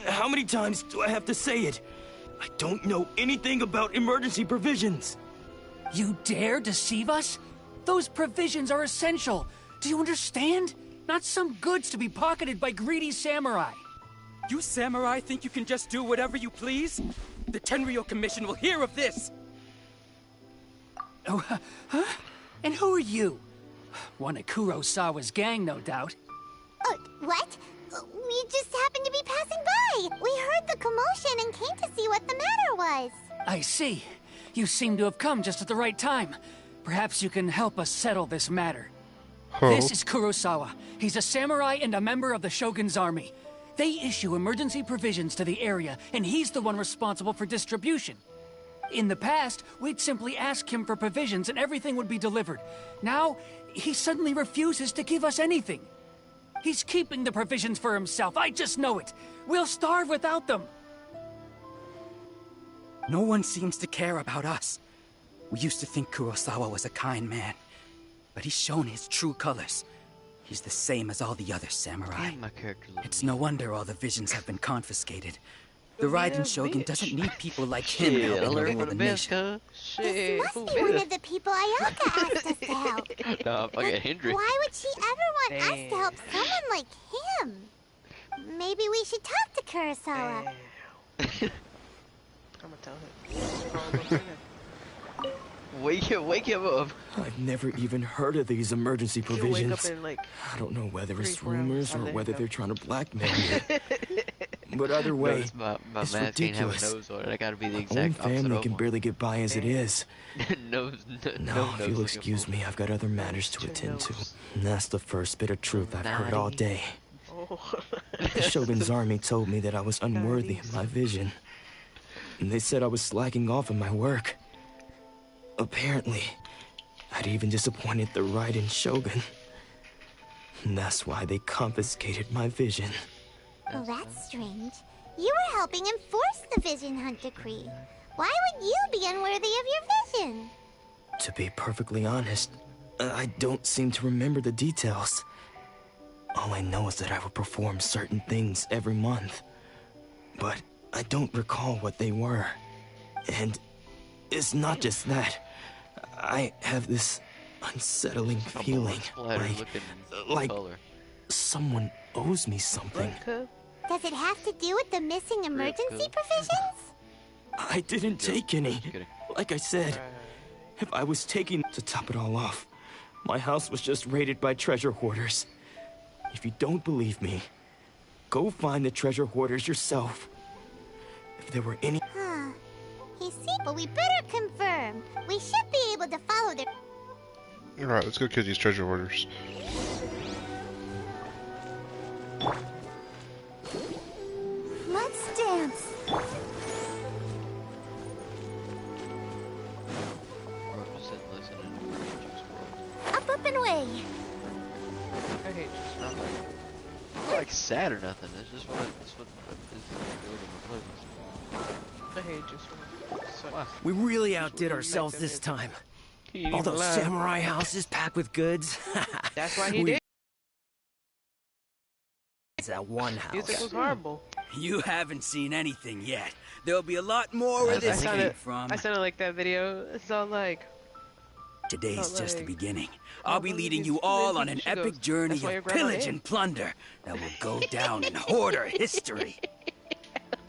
How many times do I have to say it? I don't know anything about emergency provisions. You dare deceive us? Those provisions are essential. Do you understand? Not some goods to be pocketed by greedy samurai. You samurai think you can just do whatever you please? The Tenryou Commission will hear of this. Oh, huh? And who are you? One of Kurosawa's gang, no doubt. What? We just happened to be passing by. We heard the commotion and came to see what the matter was. I see. You seem to have come just at the right time. Perhaps you can help us settle this matter. Oh. This is Kurosawa. He's a samurai and a member of the Shogun's army. They issue emergency provisions to the area, and he's the one responsible for distribution. In the past, we'd simply ask him for provisions and everything would be delivered. Now, he suddenly refuses to give us anything. He's keeping the provisions for himself, I just know it. We'll starve without them. No one seems to care about us. We used to think Kurosawa was a kind man, but he's shown his true colors. He's the same as all the other samurai. It's no wonder all the visions have been confiscated. The Raiden Shogun doesn't need people like him helping rule the nation. This must be one of the people Ayaka asked us to help. Nah, fucking Hendry. Why would she ever want us to help someone like him? Maybe we should talk to Kurosawa. I'm gonna tell him. Wake him up. I've never even heard of these emergency provisions. Wake up in, like, I don't know whether it's rumors or whether they're trying to blackmail me. But either way, my it's mask can't have a ridiculous. nose on it. I gotta be the My own exact opposite family of can one. barely get by as it is. No, If you'll excuse me, I've got other matters to attend to. And that's the first bit of truth I've heard all day. The Shogun's army told me that I was unworthy of my vision. And they said I was slacking off in my work. Apparently, I'd even disappointed the Raiden Shogun. And that's why they confiscated my vision. Well, that's strange. You were helping enforce the Vision Hunt decree. Why would you be unworthy of your vision? To be perfectly honest, I don't seem to remember the details. All I know is that I would perform certain things every month. But I don't recall what they were. And it's not just that. I have this unsettling feeling, like someone owes me something. Does it have to do with the missing emergency provisions? I didn't take any. Like I said, if I was taking to top it all off, my house was just raided by treasure hoarders. If you don't believe me, go find the treasure hoarders yourself. If there were any... Huh. You see, but we better confirm. We should be able to follow their... Alright, let's go kill these treasure hoarders. Let's dance. Up and away. I hate Juice WRLD. It's not like sad or nothing. It's just what is I hate Juice WRLD. So we really outdid ourselves this time. All those samurai houses packed with goods. That's why he did. It's that one house. Music was horrible. You haven't seen anything yet. There'll be a lot more where this came from. I sounded like that video. It's all like... Today's just the beginning. I'll be leading you all on an epic journey of pillage and plunder that will go down in hoarder history.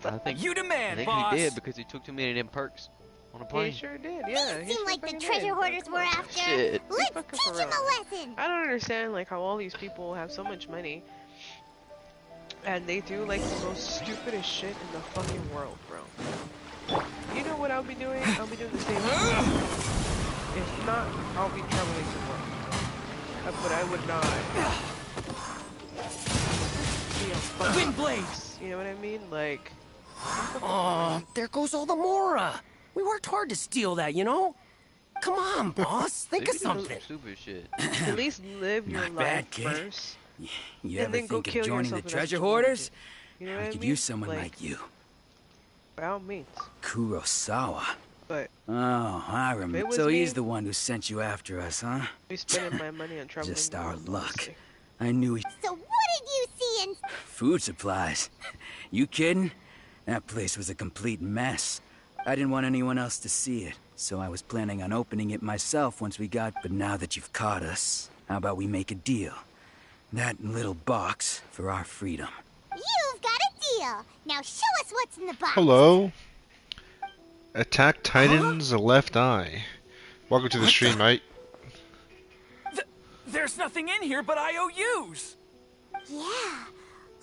I think you demand, I think boss. he did because he took too many of them perks on a plane. He sure did, yeah. These seem like the treasure hoarders we're after. Shit. Let's teach them a lesson. I don't understand like how all these people have so much money and they do like the most stupidest shit in the fucking world, bro. You know what I'll be doing? I'll be doing the same thing. If not, I'll be traveling to work. But I would not be on fucking Wind blades! You know what I mean? Like... Oh, there goes all the Mora. We worked hard to steal that, you know? Come on, boss. Think of something. Stupid shit. At least live your life first. You ever think of joining the treasure hoarders? You know what I could mean? use someone like you. By all means. Kurosawa. But oh, I remember. So he's the one who sent you after us, huh? Be spending my money on traveling. Just our luck. I knew he... So what did you see in... Food supplies. You kidding? That place was a complete mess. I didn't want anyone else to see it, so I was planning on opening it myself once we got... But now that you've caught us, how about we make a deal? That little box for our freedom. You've got a deal. Now show us what's in the box. Hello. Attack Titan's left eye. Welcome to the stream, mate. There's nothing in here but IOUs. Yeah,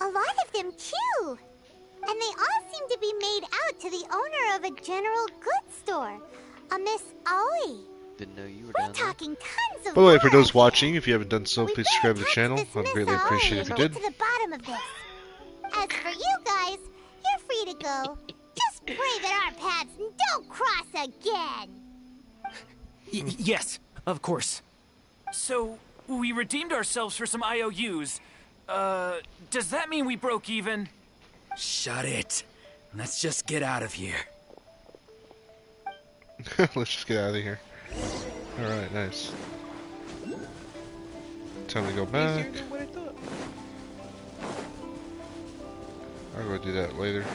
a lot of them too. And they all seem to be made out to the owner of a general goods store, a Miss Aoi. Didn't know you were We're down there. talking tons of By the way, for those watching, if you haven't done so, please subscribe to the channel. I'd greatly appreciate it if you did. To the bottom of this. As for you guys, you're free to go. Just pray that our paths don't cross again. Yes, of course. So, we redeemed ourselves for some IOUs. Does that mean we broke even? Shut it. Let's just get out of here. Let's just get out of here. Alright, nice. Time to go back. I'll go do that later.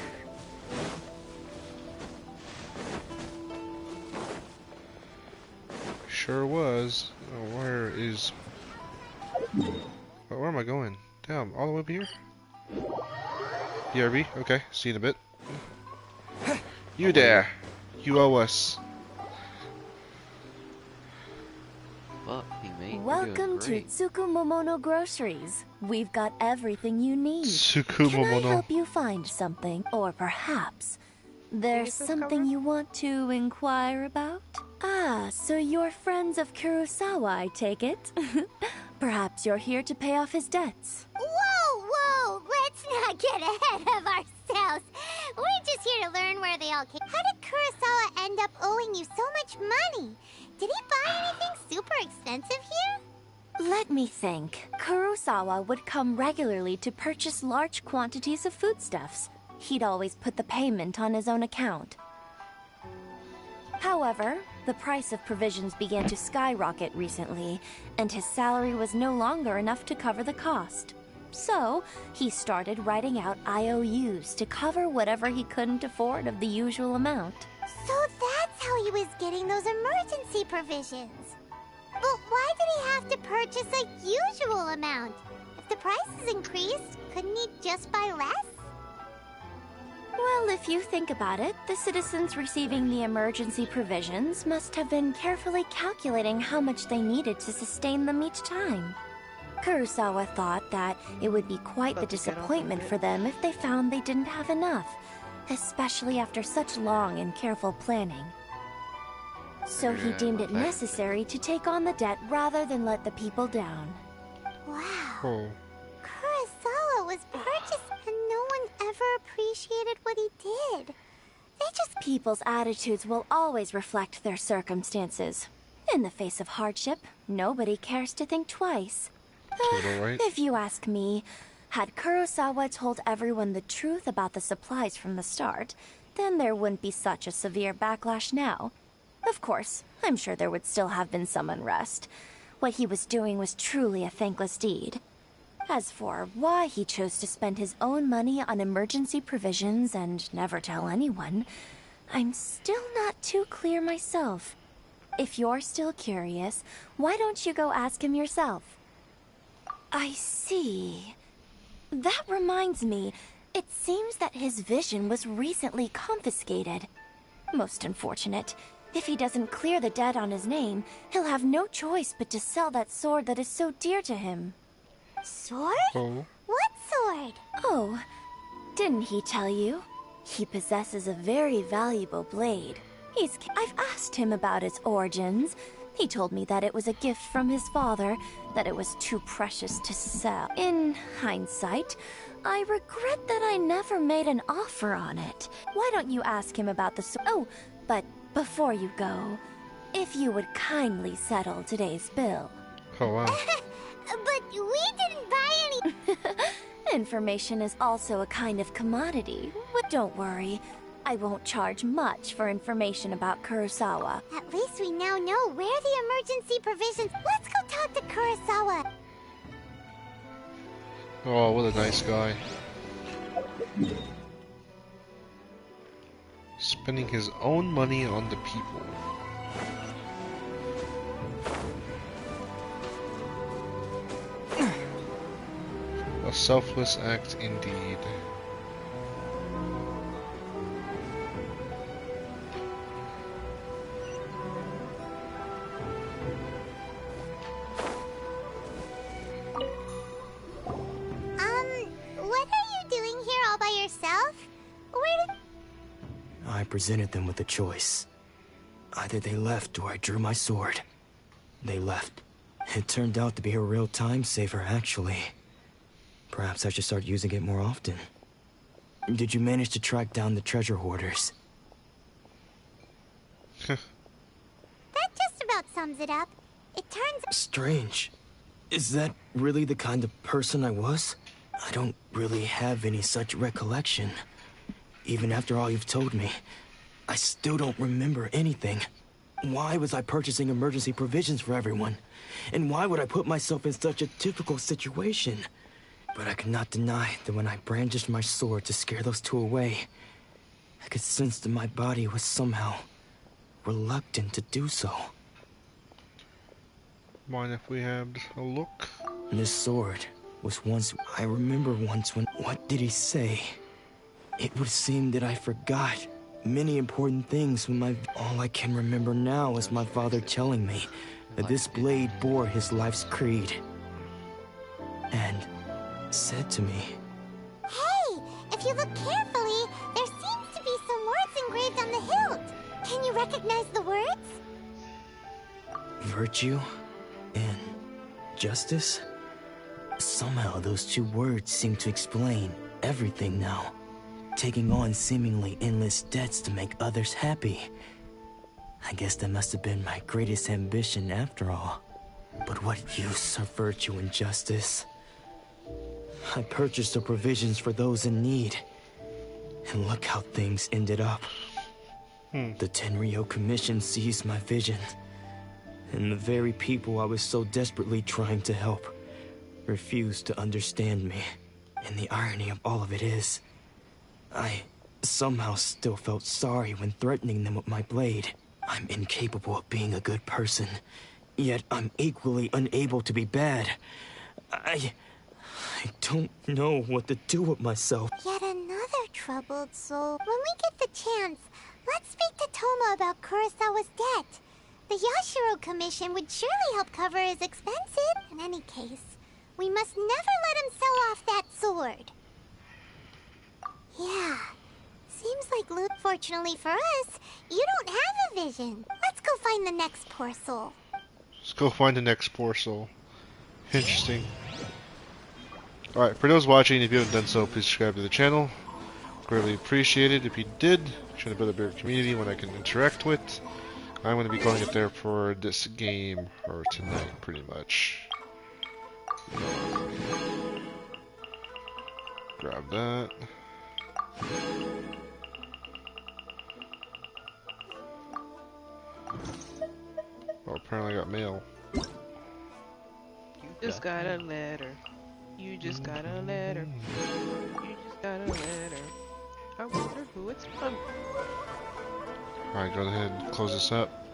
Sure was. Oh, where is... Oh, where am I going? Damn, all the way over here? BRB? Okay, see you in a bit. You there! You owe us. Fuck me, mate. Welcome to Tsukumomono Groceries. We've got everything you need. Tsukumomono. Can I help you find something? Or perhaps there's something you want to inquire about? Ah, so you're friends of Kurosawa, I take it? Perhaps you're here to pay off his debts. Whoa, whoa! Let's not get ahead of ourselves. We're just here to learn where they all came. How did Kurosawa end up owing you so much money? Did he buy anything super expensive here? Let me think. Kurosawa would come regularly to purchase large quantities of foodstuffs. He'd always put the payment on his own account. However, the price of provisions began to skyrocket recently, and his salary was no longer enough to cover the cost. So, he started writing out IOUs to cover whatever he couldn't afford of the usual amount. So that's how he was getting those emergency provisions. But why did he have to purchase a usual amount? If the prices increased, couldn't he just buy less? Well, if you think about it, the citizens receiving the emergency provisions must have been carefully calculating how much they needed to sustain them each time. Kurosawa thought that it would be quite the disappointment for them if they found they didn't have enough, especially after such long and careful planning. So he deemed it necessary to take on the debt rather than let the people down. Wow. Oh. Kurosawa was purchased and no one ever appreciated what he did. People's attitudes will always reflect their circumstances. In the face of hardship, nobody cares to think twice. Right. If you ask me, had Kurosawa told everyone the truth about the supplies from the start, then there wouldn't be such a severe backlash now. Of course, I'm sure there would still have been some unrest. What he was doing was truly a thankless deed. As for why he chose to spend his own money on emergency provisions and never tell anyone, I'm still not too clear myself. If you're still curious, why don't you go ask him yourself? I see. That reminds me, it seems that his vision was recently confiscated. Most unfortunate. If he doesn't clear the debt on his name, he'll have no choice but to sell that sword that is so dear to him. Sword? Oh. What sword? Oh, didn't he tell you? He possesses a very valuable blade. I've asked him about its origins. He told me that it was a gift from his father, that it was too precious to sell. In hindsight, I regret that I never made an offer on it. Why don't you ask him about the sword? Oh, but before you go, if you would kindly settle today's bill. Oh, wow. But we didn't buy any... Information is also a kind of commodity, but don't worry. I won't charge much for information about Kurosawa. At least we now know where the emergency provisions... Let's go talk to Kurosawa! Oh, what a nice guy. Spending his own money on the people. A selfless act indeed. What are you doing here all by yourself? Where did... I presented them with a choice. Either they left or I drew my sword. They left. It turned out to be a real time saver, actually. Perhaps I should start using it more often. Did you manage to track down the treasure hoarders? That just about sums it up. It turns... Strange. Is that really the kind of person I was? I don't really have any such recollection. Even after all you've told me, I still don't remember anything. Why was I purchasing emergency provisions for everyone? And why would I put myself in such a difficult situation? But I could not deny that when I brandished my sword to scare those two away, I could sense that my body was somehow reluctant to do so. Mind if we had a look? This sword was once... I remember once when... What did he say? It would seem that I forgot many important things when my... All I can remember now is my father telling me that this blade bore his life's creed. And said to me... Hey! If you look carefully, there seems to be some words engraved on the hilt. Can you recognize the words? Virtue and justice? Somehow those two words seem to explain everything now. Taking on seemingly endless debts to make others happy. I guess that must have been my greatest ambition after all. But what use are virtue and justice? I purchased the provisions for those in need. And look how things ended up. The Tenryou Commission seized my vision. And the very people I was so desperately trying to help refused to understand me. And the irony of all of it is, I somehow still felt sorry when threatening them with my blade. I'm incapable of being a good person, yet I'm equally unable to be bad. I don't know what to do with myself. Yet another troubled soul. When we get the chance, let's speak to Toma about Kurosawa's debt. The Yashiro Commission would surely help cover his expenses. In any case, we must never let him sell off that sword. Yeah. Seems like loot. Fortunately for us, you don't have a vision. Let's go find the next poor soul. Let's go find the next poor soul. Interesting. Alright, for those watching, if you haven't done so, please subscribe to the channel. Greatly appreciated. If you did, I'm trying to build a bigger community one I can interact with. I'm going to be calling it there for this game, or tonight, pretty much. Grab that. Oh, apparently I got mail. You just got a letter. You just got a letter. You just got a letter. I wonder who it's from. Alright, go ahead and close this up.